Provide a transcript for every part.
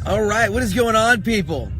All right, what is going on, people?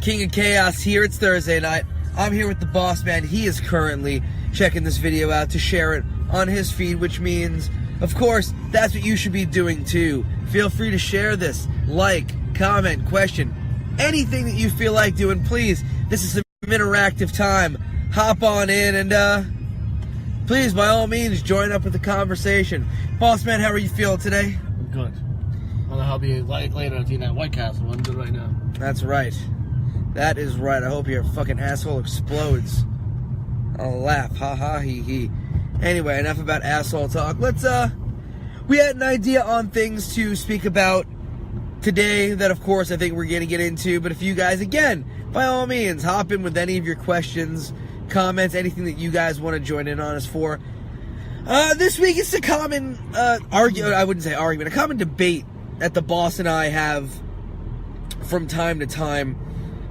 King of Chaos here. It's Thursday night. I'm here with the boss man. He is currently checking this video out to share it on his feed, which means, of course, that's what you should be doing too. Feel free to share this, like, comment, question, anything that you feel like doing, please. This is some interactive time. Hop on in and, please, by all means, join up with the conversation. Boss man, how are you feeling today? I'm good. I don't know how I'll be like later at that White Castle. I'm good right now. That's right. That is right. I hope your fucking asshole explodes. I'll laugh. Ha ha he he. Anyway, enough about asshole talk. Let's we had an idea on things to speak about today that of course I think we're gonna get into, but if you guys, again, by all means, hop in with any of your questions, comments, anything that you guys want to join in on us for. This week it's a common a common debate that the boss and I have from time to time.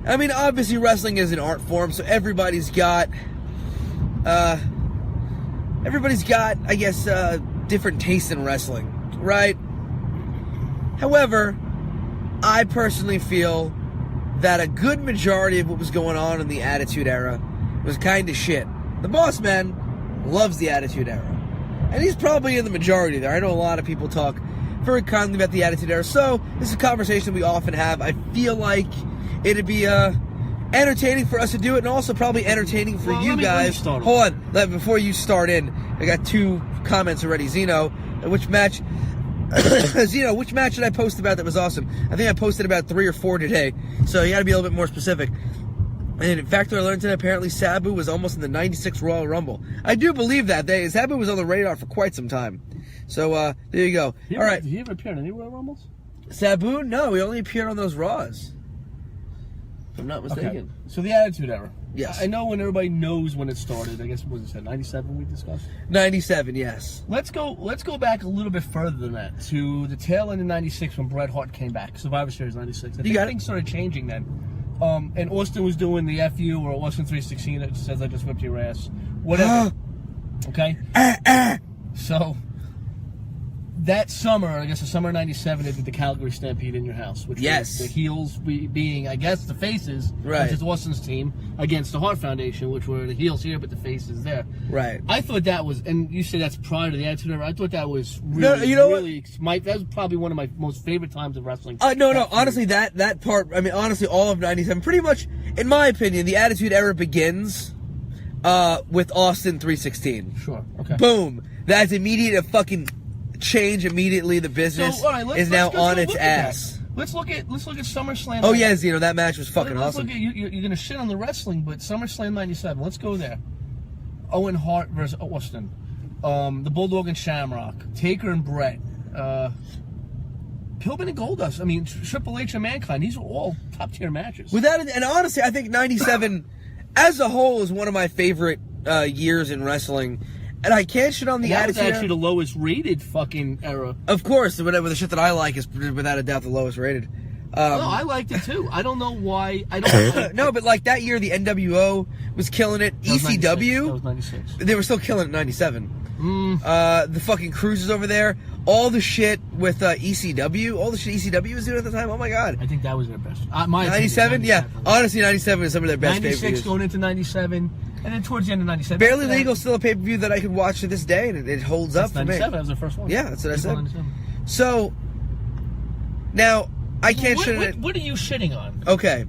I mean, obviously wrestling is an art form, so everybody's got, I guess, different tastes in wrestling, right? However, I personally feel that a good majority of what was going on in the Attitude Era was kind of shit. The boss man loves the Attitude Era, and he's probably in the majority there. I know a lot of people talk very kindly about the Attitude Era, so this is a conversation we often have. I feel like it'd be entertaining for us to do it, and also probably entertaining for you guys. Hold on, before you start in, I got 2 comments already. Zeno, which match did I post about that was awesome? I think I posted about 3 or 4 today, so you gotta be a little bit more specific. And in fact, I learned today, apparently Sabu was almost in the 96 Royal Rumble. I do believe that. Sabu was on the radar for quite some time. So, there you go. All right. Did he ever appear in any Royal Rumbles? Sabu? No, he only appeared on those Raws. If I'm not mistaken. Okay. So the Attitude Era. Yes. I know when everybody knows when it started. I guess, what was it, 97 we discussed? 97, yes. Let's go back a little bit further than that, to the tail end of 96 when Bret Hart came back. Survivor Series 96. I think things started changing then. And Austin was doing the FU or Austin 316 that says I just whipped your ass. Whatever. Okay? So, that summer, I guess the summer of 97, they did the Calgary Stampede in your house. Which was the heels being, I guess, the faces, which is Austin's team, against the Hart Foundation, which were the heels here, but the faces there. Right. I thought that was, and you say that's prior to the Attitude Era, I thought that was really, that was probably one of my most favorite times of wrestling. Honestly, that part, I mean, honestly, all of 97, pretty much, in my opinion, the Attitude Era begins with Austin 316. Sure, okay. Boom. That's immediate, a fucking change immediately. The business is now on its ass. Let's look at SummerSlam. Oh yes, that match was fucking awesome. Look at, you're gonna shit on the wrestling, but SummerSlam 97. Let's go there. Owen Hart versus Austin. The Bulldog and Shamrock. Taker and Brett. Pillman and Goldust. I mean, Triple H and Mankind. These are all top tier matches. And honestly, I think 97 as a whole is one of my favorite years in wrestling. And I can't shit on the Attitude Era. That was actually the lowest rated fucking era. Of course, whatever the shit that I like is without a doubt the lowest rated. No, I liked it too. I don't know why. No, but like that year, the NWO was killing it. ECW, that was 96. They were still killing it in 97. The fucking cruises over there, all the shit with ECW, all the shit ECW was doing at the time. Oh my god! I think that was their best. 97, yeah. Honestly, 97 is some of their best pay-per-views. 96 going into 97. And then towards the end of 97. Barely Legal still a pay-per-view that I could watch to this day, and it holds up for me. 97, that was the first one. Yeah, that's what I said. So, now, I can't shit on it. What are you shitting on? Okay.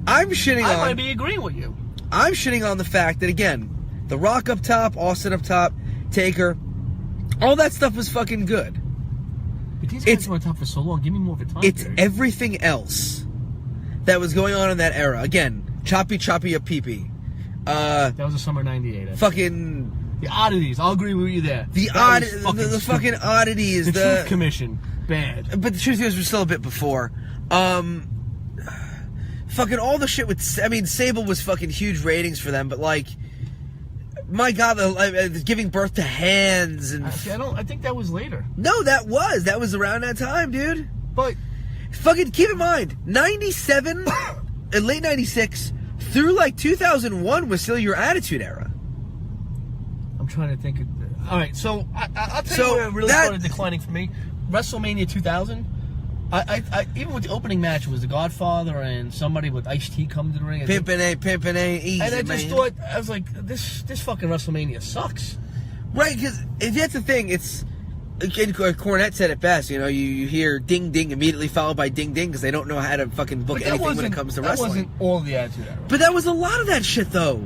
I'm shitting on... I might be agreeing with you. I'm shitting on the fact that, again, The Rock up top, Austin up top, Taker, all that stuff was fucking good. But these guys were on top for so long. Give me more of a time It's period. everything else that was going on in that era. Again, choppy a pee-pee. That was the summer of 98. Fucking... The oddities. I'll agree with you there. The fucking oddities. The Truth Commission. Bad. But the Truth Commission was still a bit before. Fucking all the shit with... I mean, Sable was fucking huge ratings for them, but like... My God, giving birth to hands and... I think that was later. No, that was around that time, dude. But... Fucking keep in mind, 97 and late 96... through like 2001 was still your Attitude Era. I'm trying to think. All right, so I'll tell you where it really started declining for me. WrestleMania 2000 I even with the opening match, it was the Godfather and somebody with iced tea come to the ring. Pimpin' A, easy, and I just man. thought, I was like, this fucking WrestleMania sucks. Right, because that's the thing. It's Cornette said it best. You know, you hear ding ding immediately followed by ding ding because they don't know how to fucking book anything when it comes to wrestling. That wasn't all the Attitude Era. But that was a lot of that shit, though.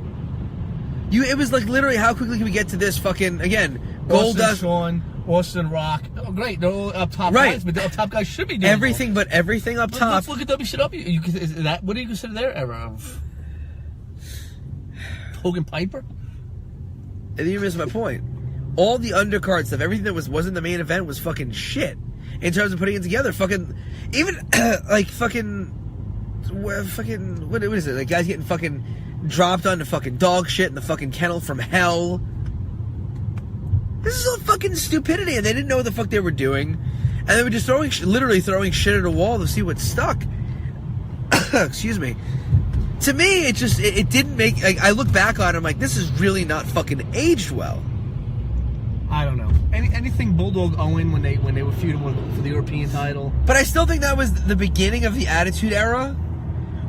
It was like literally, how quickly can we get to this fucking again? Goldust, Shawn, Austin, Rock. Oh, great, they're all up top guys, but the up top guys should be doing everything, but everything up top. Let's look at WCW. Is that what do you consider their era of Hogan Piper? And you missed my point. All the undercard stuff, everything that wasn't the main event was fucking shit. In terms of putting it together, fucking even like what is it? Like guys getting fucking dropped onto fucking dog shit in the fucking kennel from hell. This is all fucking stupidity, and they didn't know what the fuck they were doing, and they were just literally throwing shit at a wall to see what stuck. Excuse me. To me, it didn't make. Like, I look back on it, I'm like, this is really not fucking aged well. I don't know. Anything Bulldog Owen when they were feuding for the European title. But I still think that was the beginning of the Attitude Era,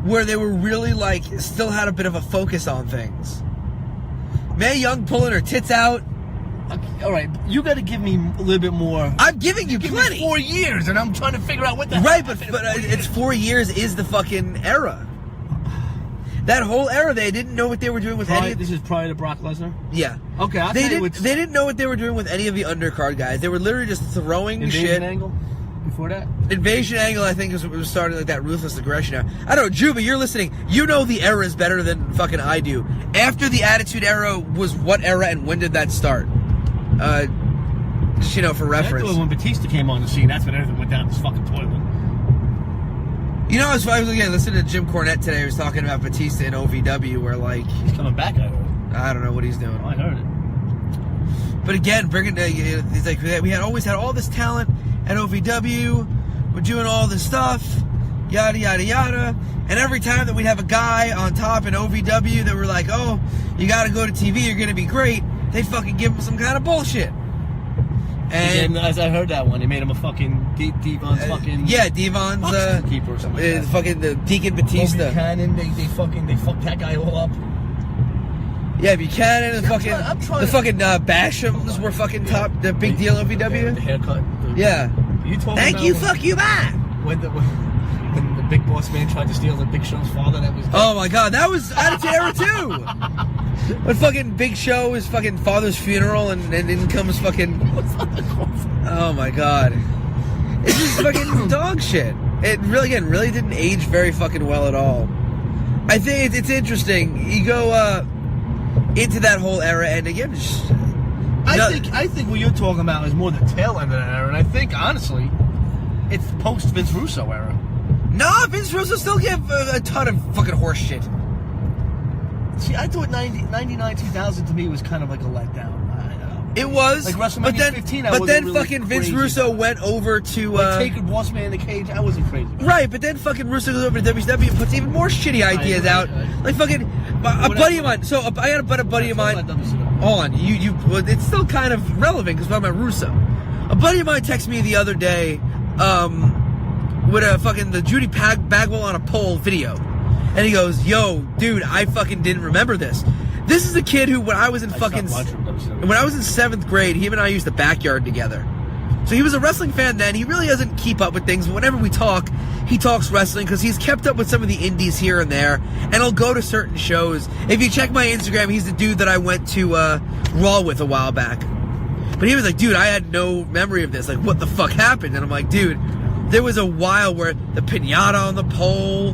where they were really like still had a bit of a focus on things. Mae Young pulling her tits out. Okay, all right, you got to give me a little bit more. I'm giving you plenty. Me 4 years, and I'm trying to figure out what the right, but it's 4 years is the fucking era. That whole era, they didn't know what they were doing with any. This is prior to Brock Lesnar. Yeah. Okay, they didn't know what they were doing with any of the undercard guys. They were literally just throwing Invasion shit. Angle. Before that, Invasion Angle, I think, was starting like that ruthless aggression. Now, I don't know, Juba, you're listening. You know the era is better than fucking I do. After the Attitude Era was what era, and when did that start? Just, for reference. When Batista came on the scene, that's when everything went down this fucking toilet. I was listening to Jim Cornette today. He was talking about Batista in OVW, where like he's coming back. I heard. I don't know what he's doing. Oh, I heard it. But again, he's like, we had always had all this talent at OVW. We're doing all this stuff, yada yada yada. And every time that we'd have a guy on top in OVW that were like, oh, you got to go to TV, you're gonna be great. They'd fucking give him some kind of bullshit. And as I heard that one, they made him a fucking Devon's fucking Devon's keeper or something. Like fucking the Deacon Batista. Buchanan, they fucked that guy all up. Yeah, Buchanan and the fucking Bashams were fucking top, the big deal in OVW. The haircut. Thank you, fuck you, bye. When the big boss man tried to steal the Big Show's father, that was. Oh my god, that was Attitude Era too. When fucking Big Show is fucking father's funeral and in comes fucking. Oh my god. It's just fucking dog shit. It really didn't age very fucking well at all. I think it's interesting. You go into that whole era, and again, I think what you're talking about is more the tail end of that era, and I think honestly, it's post Vince Russo era. Nah, Vince Russo still gave a ton of fucking horse shit. See, I thought 99, 2000 to me was kind of like a letdown. It was, like WrestleMania 15. But then really fucking Vince Russo went over to Taker, Boss Man in the Cage. I wasn't crazy. Right, but then fucking Russo goes over to WCW and puts even more shitty ideas out. Like fucking a buddy of mine. So I got a buddy of mine. On you, it's still kind of relevant because we're talking about Russo. A buddy of mine texted me the other day with a fucking the Judy Bagwell on a pole video, and he goes, "Yo, dude, I fucking didn't remember this." This is a kid who, when I was in 7th grade, him and I used the backyard together. So he was a wrestling fan then. He really doesn't keep up with things, but whenever we talk, he talks wrestling because he's kept up with some of the indies here and there, and he'll go to certain shows. If you check my Instagram, he's the dude that I went to Raw with a while back. But he was like, dude, I had no memory of this. Like, what the fuck happened? And I'm like, dude, there was a while where the piñata on the pole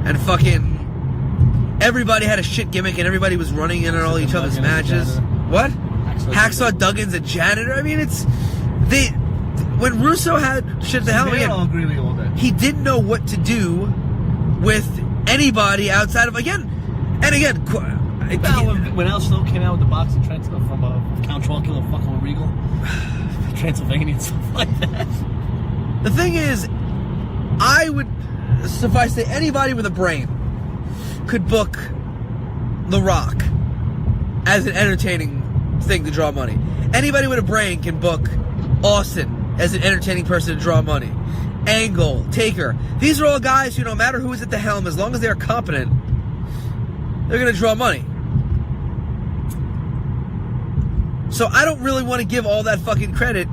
and fucking everybody had a shit gimmick and everybody was running in on all each other's matches. What? Hacksaw Duggan's a janitor. I mean, when Russo had shit the hell I'll agree with you all that. He didn't know what to do with anybody outside of when Al Snow came out with the boxing trend from Count Chocula fucking Regal, Transylvania and stuff like that. The thing is, I would suffice to say anybody with a brain could book The Rock as an entertaining thing to draw money. Anybody with a brain can book Austin as an entertaining person to draw money. Angle, Taker. These are all guys who, no matter who's at the helm, as long as they're competent, they're going to draw money. So I don't really want to give all that fucking credit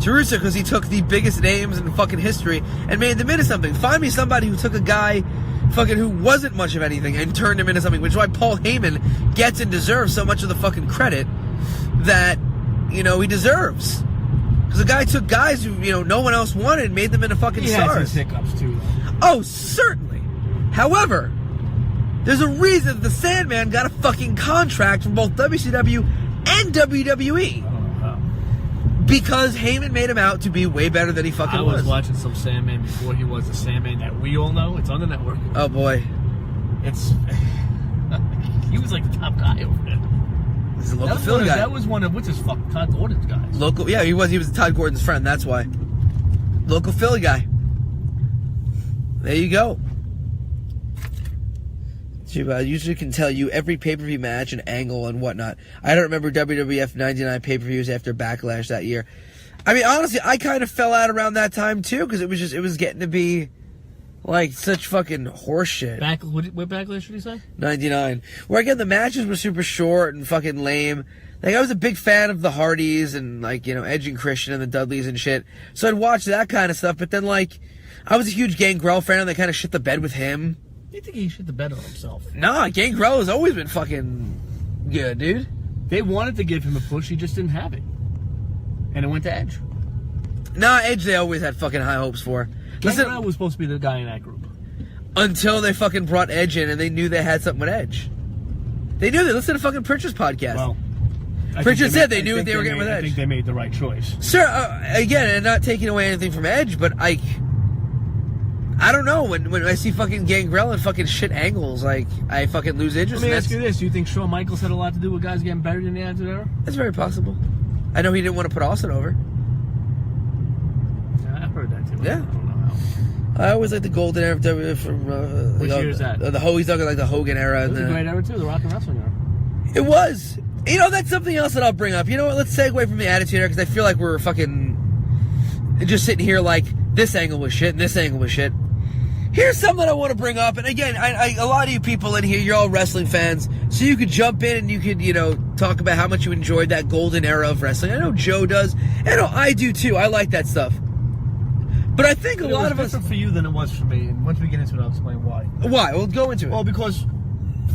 to Russo because he took the biggest names in fucking history and made them into something. Find me somebody who took a guy fucking who wasn't much of anything and turned him into something, which is why Paul Heyman gets and deserves so much of the fucking credit that, he deserves. Because the guy took guys who, no one else wanted and made them into fucking stars. He has his hiccups too, though. Oh, certainly. However, there's a reason that the Sandman got a fucking contract from both WCW and WWE. Because Heyman made him out to be way better than he fucking was. I was watching some Sandman before he was the Sandman that we all know. It's on the network. Oh, boy. He was like the top guy over there. He's a local Philly guy. That was one of, what's his fuck, Todd Gordon's guys. Yeah, he was Todd Gordon's friend, that's why. Local Philly guy. There you go. I usually can tell you every pay-per-view match and angle and whatnot. I don't remember WWF 99 pay-per-views after Backlash that year. I mean, honestly, I kind of fell out around that time, too, because it was getting to be, like, such fucking horseshit. What Backlash did he say? 99. Where, again, the matches were super short and fucking lame. Like, I was a big fan of the Hardys and, like, Edge and Christian and the Dudleys and shit. So I'd watch that kind of stuff, but then, like, I was a huge Gangrel fan and they kind of shit the bed with him. You think he shit the bed on himself? Nah, Gangrel has always been fucking good, dude. They wanted to give him a push, he just didn't have it. And it went to Edge. Nah, Edge they always had fucking high hopes for. Gangrel was supposed to be the guy in that group. Until they fucking brought Edge in and they knew they had something with Edge. They knew. They listened to fucking Pritchard's podcast. Well, Pritchard said they knew what they were getting with Edge. I think they made the right choice. Sir, again, and not taking away anything from Edge, but I don't know. When I see fucking Gangrel and fucking shit angles, like, I fucking lose interest. Let me ask you this. Do you think Shawn Michaels had a lot to do with guys getting buried in the Attitude Era? That's very possible. I know he didn't want to put Austin over. Yeah, I've heard that too. Yeah. I don't know how. I always like the golden era of WWF from... Which year is that? He's talking like the Hogan era. It was a great era too, the Rock and Wrestling era. It was. That's something else that I'll bring up. You know what? Let's segue from the Attitude Era because I feel like we're fucking just sitting here like this angle was shit and this angle was shit. Here's something I want to bring up, and again, a lot of you people in here, you're all wrestling fans, so you could jump in and you could, talk about how much you enjoyed that golden era of wrestling. I know Joe does. I know I do too. I like that stuff. But I think a lot of us... It was different for you than it was for me, and once we get into it, I'll explain why. Why? We'll go into it. Well, because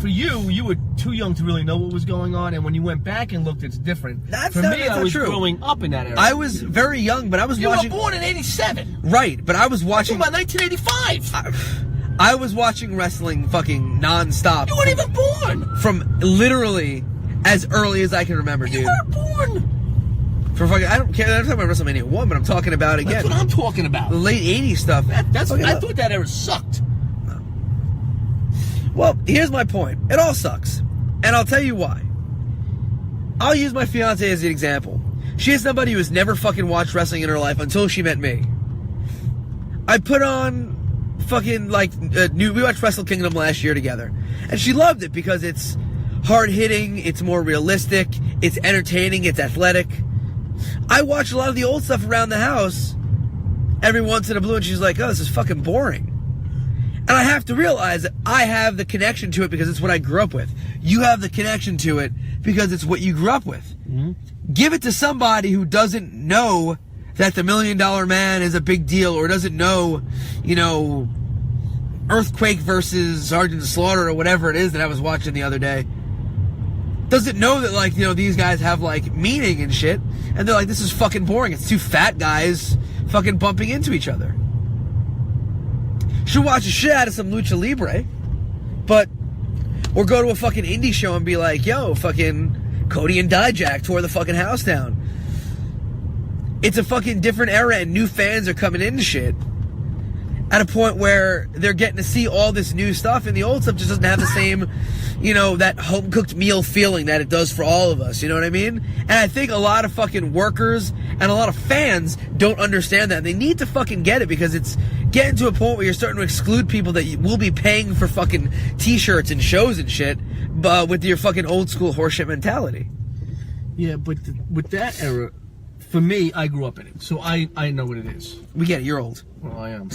for you were too young to really know what was going on, and when you went back and looked, it's different. That's I was true. growing up in that era. I was very young, but I was watching... You were born in 87. Right, but I was watching... About 1985. I was watching wrestling fucking non-stop. You weren't even born! From literally as early as I can remember, dude. You weren't born! For fucking... I don't care. I'm talking about WrestleMania 1, but I'm talking about, again... That's what I'm talking about. The late 80s stuff. I thought that era sucked. Well, here's my point. It all sucks. And I'll tell you why. I'll use my fiance as an example. She is somebody who has never fucking watched wrestling in her life until she met me. I put on fucking, we watched Wrestle Kingdom last year together. And she loved it because it's hard-hitting, it's more realistic, it's entertaining, it's athletic. I watch a lot of the old stuff around the house every once in a blue, and she's like, oh, this is fucking boring. And I have to realize that I have the connection to it because it's what I grew up with. You have the connection to it because it's what you grew up with. Mm-hmm. Give it to somebody who doesn't know that the $1 Million Man is a big deal or doesn't know, Earthquake versus Sergeant Slaughter or whatever it is that I was watching the other day. Doesn't know that, these guys have, meaning and shit. And they're like, this is fucking boring. It's two fat guys fucking bumping into each other. Should watch the shit out of some Lucha Libre, or go to a fucking indie show and be like, yo, fucking Cody and Dijak tore the fucking house down. It's a fucking different era and new fans are coming into shit at a point where they're getting to see all this new stuff and the old stuff just doesn't have the same, that home-cooked meal feeling that it does for all of us, you know what I mean? And I think a lot of fucking workers and a lot of fans don't understand that. They need to fucking get it because it's getting to a point where you're starting to exclude people that will be paying for fucking t-shirts and shows and shit with your fucking old school horseshit mentality. Yeah, but with that era, For me, I grew up in it, so I know what it is. We get it. You're old. Well, I am.